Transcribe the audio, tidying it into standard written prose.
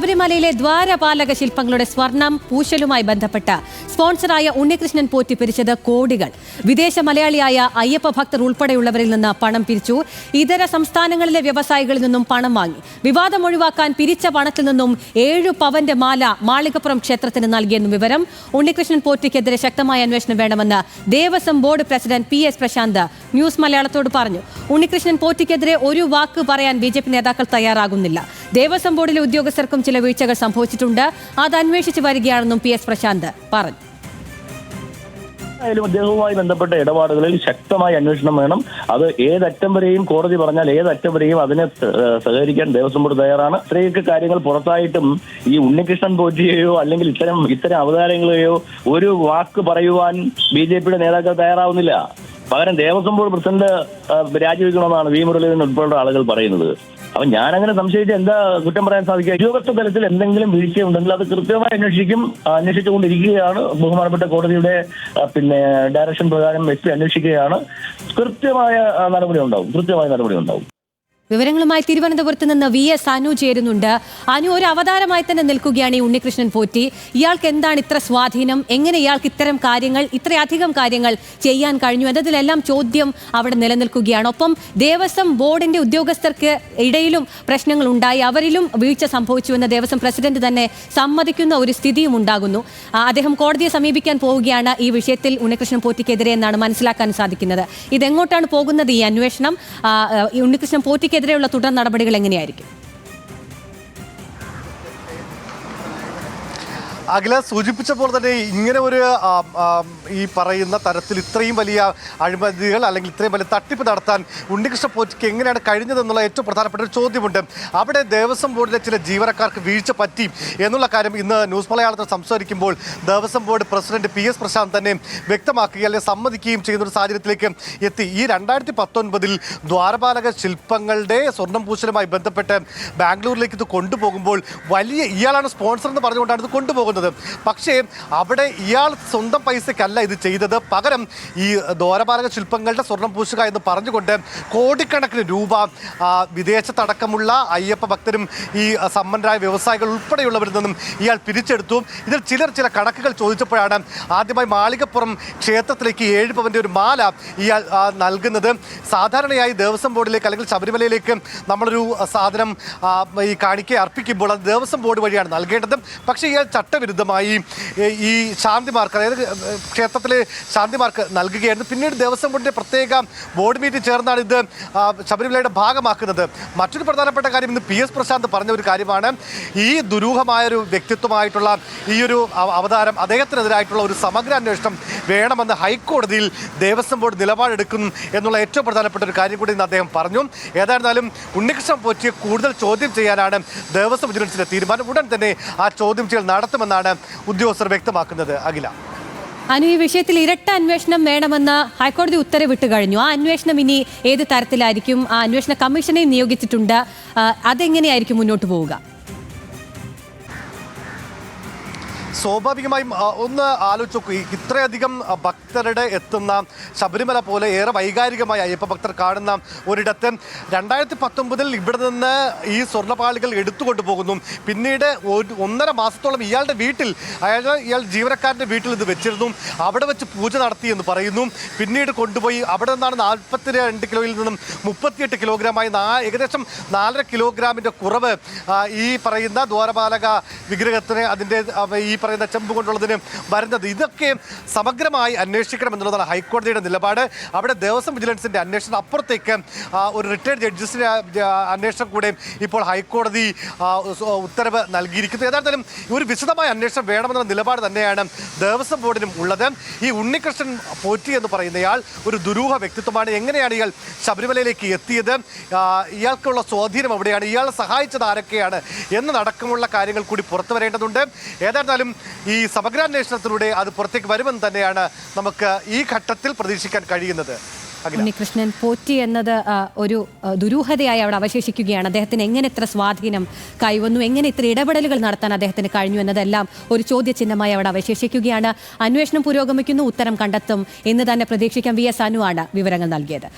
ശബരിമലയിലെ ദ്വാരപാലക ശില്പങ്ങളുടെ സ്വർണം പൂശലുമായി ബന്ധപ്പെട്ട് സ്പോൺസറായ ഉണ്ണികൃഷ്ണൻ പോറ്റി പിരിച്ചത് കോടികൾ. വിദേശ മലയാളിയായ അയ്യപ്പ ഭക്തർ ഉൾപ്പെടെയുള്ളവരിൽ നിന്ന് പണം പിരിച്ചു. ഇതര സംസ്ഥാനങ്ങളിലെ വ്യവസായികളിൽ നിന്നും പണം വാങ്ങി. വിവാദം ഒഴിവാക്കാൻ പിരിച്ച പണത്തിൽ നിന്നും 7 പവന്റെ മാല മാളികപ്പുറം ക്ഷേത്രത്തിന് നൽകിയെന്നും വിവരം. ഉണ്ണികൃഷ്ണൻ പോറ്റിക്കെതിരെ ശക്തമായ അന്വേഷണം വേണമെന്ന് Devaswom board president PS Prasanth news മലയാളത്തോട് പറഞ്ഞു. ഉണ്ണികൃഷ്ണൻ പോറ്റിക്കെതിരെ ഒരു വാക്ക് പറയാൻ BJP നേതാക്കൾ തയ്യാറാകുന്നില്ല. ദേവസ്വം ബോർഡിലെ ഉദ്യോഗസ്ഥർക്കും ചില വീഴ്ചകൾ സംഭവിച്ചിട്ടുണ്ട്. അത് അന്വേഷിച്ചു വരികയാണെന്നും PS പ്രശാന്ത് പറഞ്ഞു. അദ്ദേഹവുമായി ബന്ധപ്പെട്ട ഇടപാടുകളിൽ ശക്തമായ അന്വേഷണം വേണം. അത് ഏതറ്റം വരെയും കോടതി പറഞ്ഞാൽ ഏതറ്റം വരെയും അതിനെ സഹകരിക്കാൻ ദേവസ്വം ബോർഡ് തയ്യാറാണ്. ഇത്രയൊക്കെ കാര്യങ്ങൾ പുറത്തായിട്ടും ഈ ഉണ്ണികൃഷ്ണൻ പോറ്റിയെയോ അല്ലെങ്കിൽ ഇത്തരം അവതാരങ്ങളെയോ ഒരു വാക്ക് പറയുവാൻ BJPയുടെ നേതാക്കൾ തയ്യാറാവുന്നില്ല. പകരം ദേവസ്വം ബോർഡ് പ്രസിഡന്റ് രാജിവെക്കണമെന്നാണ് V മുരളീധരൻ ഉൾപ്പെടെ ആളുകൾ പറയുന്നത്. അപ്പൊ ഞാനങ്ങനെ സംശയിച്ച് എന്താ കുറ്റം പറയാൻ സാധിക്കുക? ഉദ്യോഗസ്ഥ തലത്തിൽ എന്തെങ്കിലും വീഴ്ചയുണ്ടെങ്കിൽ അത് കൃത്യമായി അന്വേഷിച്ചുകൊണ്ടിരിക്കുകയാണ്. ബഹുമാനപ്പെട്ട കോടതിയുടെ ഡയറക്ഷൻ പ്രകാരം SP അന്വേഷിക്കുകയാണ്. കൃത്യമായ നടപടി ഉണ്ടാവും. വിവരങ്ങളുമായി തിരുവനന്തപുരത്ത് നിന്ന് VS അനു ചേരുന്നുണ്ട്. അനു, ഒരു അവതാരമായി തന്നെ നിൽക്കുകയാണ് ഈ ഉണ്ണികൃഷ്ണൻ പോറ്റി. ഇയാൾക്ക് എന്താണ് ഇത്ര സ്വാധീനം? എങ്ങനെ ഇയാൾക്ക് ഇത്രയധികം കാര്യങ്ങൾ ചെയ്യാൻ കഴിഞ്ഞു എന്നതിലെല്ലാം ചോദ്യം അവിടെ നിലനിൽക്കുകയാണ്. ഒപ്പം ദേവസ്വം ബോർഡിന്റെ ഉദ്യോഗസ്ഥർക്ക് ഇടയിലും പ്രശ്നങ്ങൾ ഉണ്ടായി, അവരിലും വീഴ്ച സംഭവിച്ചുവെന്ന് ദേവസ്വം പ്രസിഡന്റ് തന്നെ സമ്മതിക്കുന്ന ഒരു സ്ഥിതിയും ഉണ്ടാകുന്നു. അദ്ദേഹം കോടതിയെ സമീപിക്കാൻ പോവുകയാണ് ഈ വിഷയത്തിൽ ഉണ്ണികൃഷ്ണൻ പോറ്റിക്കെതിരെ എന്നാണ് മനസ്സിലാക്കാൻ സാധിക്കുന്നത്. ഇതെങ്ങോട്ടാണ് പോകുന്നത് ഈ അന്വേഷണം? ഉണ്ണികൃഷ്ണൻ പോറ്റിക്ക് എതിരെയുള്ള തുടർ നടപടികൾ എങ്ങനെയായിരിക്കും? അഖില സൂചിപ്പിച്ചപ്പോൾ തന്നെ ഇങ്ങനെ ഒരു ഈ പറയുന്ന തരത്തിൽ ഇത്രയും വലിയ അഴിമതികൾ അല്ലെങ്കിൽ ഇത്രയും വലിയ തട്ടിപ്പ് നടത്താൻ ഉണ്ണികൃഷ്ണൻ പോറ്റിക്ക് എങ്ങനെയാണ് കഴിഞ്ഞതെന്നുള്ള ഏറ്റവും പ്രധാനപ്പെട്ട ഒരു ചോദ്യമുണ്ട്. അവിടെ ദേവസ്വം ബോർഡിലെ ചില ജീവനക്കാർക്ക് വീഴ്ച പറ്റി എന്നുള്ള കാര്യം ഇന്ന് ന്യൂസ് മലയാളത്തിൽ സംസാരിക്കുമ്പോൾ Devaswom board president PS Prasanth തന്നെ വ്യക്തമാക്കുകയും അല്ലെങ്കിൽ സമ്മതിക്കുകയും ചെയ്യുന്ന ഒരു സാഹചര്യത്തിലേക്ക് എത്തി. ഈ 2019 ദ്വാരപാലക ശില്പങ്ങളുടെ സ്വർണം പൂശലുമായി ബന്ധപ്പെട്ട് ബാംഗ്ലൂരിലേക്ക് ഇത് കൊണ്ടുപോകുമ്പോൾ ഇയാളാണ് സ്പോൺസർ എന്ന് പറഞ്ഞുകൊണ്ടാണ് ഇത് കൊണ്ടുപോകുന്നത്. പക്ഷേ അവിടെ ഇയാൾ സ്വന്തം പൈസക്കല്ല ഇത് ചെയ്തത്. പകരം ഈ ദ്വാരപാലക ശില്പങ്ങളുടെ സ്വർണം പൂശുക എന്ന് പറഞ്ഞുകൊണ്ട് കോടിക്കണക്കിന് രൂപ വിദേശത്തടക്കമുള്ള അയ്യപ്പ ഭക്തരും ഈ സമ്പന്നരായ വ്യവസായികൾ ഉൾപ്പെടെയുള്ളവരിൽ നിന്നും ഇയാൾ പിരിച്ചെടുത്തു. ഇതിൽ ചില കണക്കുകൾ ചോദിച്ചപ്പോഴാണ് ആദ്യമായി മാളികപ്പുറം ക്ഷേത്രത്തിലേക്ക് 7 പവന്റെ ഒരു മാല ഇയാൾ നൽകുന്നത്. സാധാരണയായി ദേവസ്വം ബോർഡിലേക്ക് അല്ലെങ്കിൽ ശബരിമലയിലേക്ക് നമ്മളൊരു സാധനം ഈ കാണിക്കയെ അർപ്പിക്കുമ്പോൾ അത് ദേവസ്വം ബോർഡ് വഴിയാണ് നൽകേണ്ടത്. പക്ഷേ ഇയാൾ ചട്ടവിരുദ്ധമായി ഈ ശാന്തിമാർക്ക്, അതായത് ക്ഷേത്രത്തിലെ ശാന്തിമാർക്ക് നൽകുകയായിരുന്നു. പിന്നീട് ദേവസ്വം ബോർഡിൻ്റെ പ്രത്യേക ബോർഡ് മീറ്റിംഗ് ചേർന്നാണ് ഇത് ശബരിമലയുടെ ഭാഗമാക്കുന്നത്. മറ്റൊരു പ്രധാനപ്പെട്ട കാര്യം ഇന്ന് PS പ്രശാന്ത് പറഞ്ഞ ഒരു കാര്യമാണ്. ഈ ദുരൂഹമായൊരു വ്യക്തിത്വമായിട്ടുള്ള ഈ ഒരു അവതാരം, അദ്ദേഹത്തിനെതിരായിട്ടുള്ള ഒരു സമഗ്ര അന്വേഷണം വേണമെന്ന് ഹൈക്കോടതിയിൽ ദേവസ്വം ബോർഡ് നിലപാടെടുക്കും എന്നുള്ള ഏറ്റവും പ്രധാനപ്പെട്ട ഒരു കാര്യം കൂടി ഇന്ന് അദ്ദേഹം പറഞ്ഞു. ഏതായിരുന്നാലും ഉണ്ണികൃഷ്ണൻ പോറ്റിയെ കൂടുതൽ ചോദ്യം ചെയ്യാനാണ് ദേവസ്വം വിജിലൻസിന്റെ തീരുമാനം. ഉടൻ തന്നെ ആ ചോദ്യം ചെയ്യൽ നടത്തുമെന്നാണ് ഉദ്യോഗസ്ഥർ വ്യക്തമാക്കുന്നത്. അഖില, ഈ വിഷയത്തിൽ ഇരട്ട അന്വേഷണം വേണമെന്ന് ഹൈക്കോടതി ഉത്തരവിട്ട് കഴിഞ്ഞു. ആ അന്വേഷണം ഇനി ഏത് തരത്തിലായിരിക്കും? ആ അന്വേഷണ കമ്മീഷനെ നിയോഗിച്ചിട്ടുണ്ട്. അതെങ്ങനെയായിരിക്കും മുന്നോട്ട് പോവുക? സ്വാഭാവികമായും ഒന്ന് ആലോചിച്ച് നോക്കൂ, ഇത്രയധികം ഭക്തരുടെ എത്തുന്ന ശബരിമല പോലെ ഏറെ വൈകാരികമായി അയ്യപ്പ ഭക്തർ കാണുന്ന ഒരിടത്ത് 2019 ഇവിടെ നിന്ന് ഈ സ്വർണ്ണപാളികൾ എടുത്തുകൊണ്ടു പോകുന്നു. പിന്നീട് 1.5 മാസത്തോളം ഇയാളുടെ വീട്ടിൽ, ഇയാൾ ജീവനക്കാരൻ്റെ വീട്ടിൽ ഇത് വെച്ചിരുന്നു. അവിടെ വെച്ച് പൂജ നടത്തി എന്ന് പറയുന്നു. പിന്നീട് കൊണ്ടുപോയി അവിടെ നിന്നാണ് 42 കിലോയിൽ നിന്നും 38 കിലോഗ്രാമായി ഏകദേശം 4.5 കിലോഗ്രാമിൻ്റെ കുറവ് ഈ പറയുന്ന ദ്വാരപാലക വിഗ്രഹത്തിന് അതിൻ്റെ ഈ പറയുന്ന ചെമ്പ് കൊണ്ടുള്ളതിന് വരുന്നത്. ഇതൊക്കെ സമഗ്രമായി അന്വേഷിക്കണം എന്നുള്ളതാണ് ഹൈക്കോടതിയുടെ നിലപാട്. അവിടെ ദേവസ്വം വിജിലൻസിന്റെ അന്വേഷണം അപ്പുറത്തേക്ക് ഒരു റിട്ടയർഡ് ജഡ്ജസിന്റെ അന്വേഷണം കൂടെ ഇപ്പോൾ ഹൈക്കോടതി ഉത്തരവ് നൽകിയിരിക്കുന്നു. ഏതായാലും ഒരു വിശദമായ അന്വേഷണം വേണമെന്നുള്ള നിലപാട് തന്നെയാണ് ദേവസ്വം ബോർഡിനും ഉള്ളത്. ഈ ഉണ്ണികൃഷ്ണൻ പോറ്റി എന്ന് പറയുന്നയാൾ ഒരു ദുരൂഹ വ്യക്തിത്വമാണ്. എങ്ങനെയാണ് ഇയാൾ ശബരിമലയിലേക്ക് എത്തിയത്? ഇയാൾക്കുള്ള സ്വാധീനം എവിടെയാണ്? ഇയാളെ സഹായിച്ചത് ആരൊക്കെയാണ് എന്നതടക്കമുള്ള കാര്യങ്ങൾ കൂടി പുറത്തു വരേണ്ടതുണ്ട്. ഏതായിരുന്നാലും ഈ സമഗ്രാന്വേഷണത്തിലൂടെ അത് പുറത്തേക്ക് വരുമെന്ന് തന്നെയാണ് നമുക്ക് ഈ ഘട്ടത്തിൽ പ്രതീക്ഷിക്കാൻ കഴിയുന്നത്. ഉണ്ണികൃഷ്ണൻ പോറ്റി എന്നത് ഒരു ദുരൂഹതയായി അവിടെ അവശേഷിക്കുകയാണ്. അദ്ദേഹത്തിന് എങ്ങനെ ഇത്ര സ്വാധീനം കൈവന്നു, എങ്ങനെ ഇത്ര ഇടപെടലുകൾ നടത്താൻ അദ്ദേഹത്തിന് കഴിഞ്ഞു എന്നതെല്ലാം ഒരു ചോദ്യചിഹ്നമായി അവിടെ അവശേഷിക്കുകയാണ്. അന്വേഷണം പുരോഗമിക്കുന്നു, ഉത്തരം കണ്ടെത്തും എന്ന് തന്നെ പ്രതീക്ഷിക്കാം. VS അനു ആണ് വിവരങ്ങൾ നൽകിയത്.